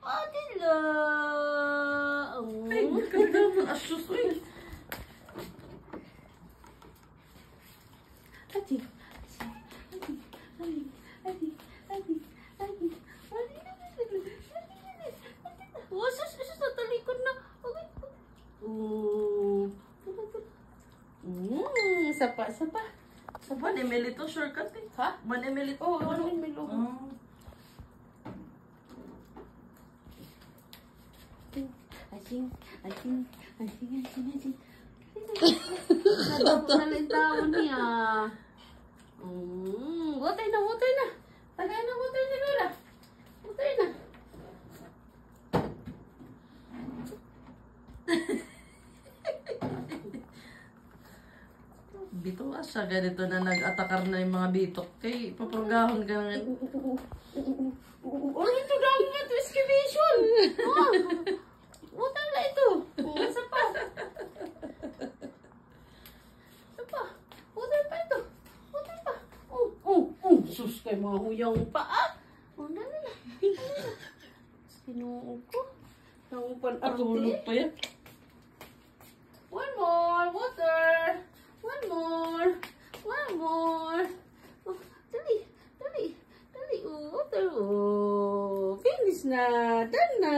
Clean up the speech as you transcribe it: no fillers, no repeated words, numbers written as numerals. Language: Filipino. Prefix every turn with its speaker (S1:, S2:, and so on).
S1: Adila.
S2: Ay, karagaman. Asus, uy.
S1: Adi. Oh, sus, talikod na. Sapa.
S2: Sapa, Emily to, shortcut eh.
S1: Ha?
S2: Emily to.
S1: Oh, 1 ml. Asing. Nalintawan niya. Watay na. Tagay na, watay na, Lola. Watay na.
S2: Bito siya, ganito na nag-atakar na yung mga bitok. Kay, paprogahon ka nga.
S1: Oh, ito dami nga ito, excavation. Watay na ito. Isa pa. Watay pa ito. Sus, kay mga huyang pa. Dali na. Sinuog ko. Nangupan
S2: Tulog pa yan.
S1: One more water. One more. Oh, dali. Water. Oh, finish na. Done na.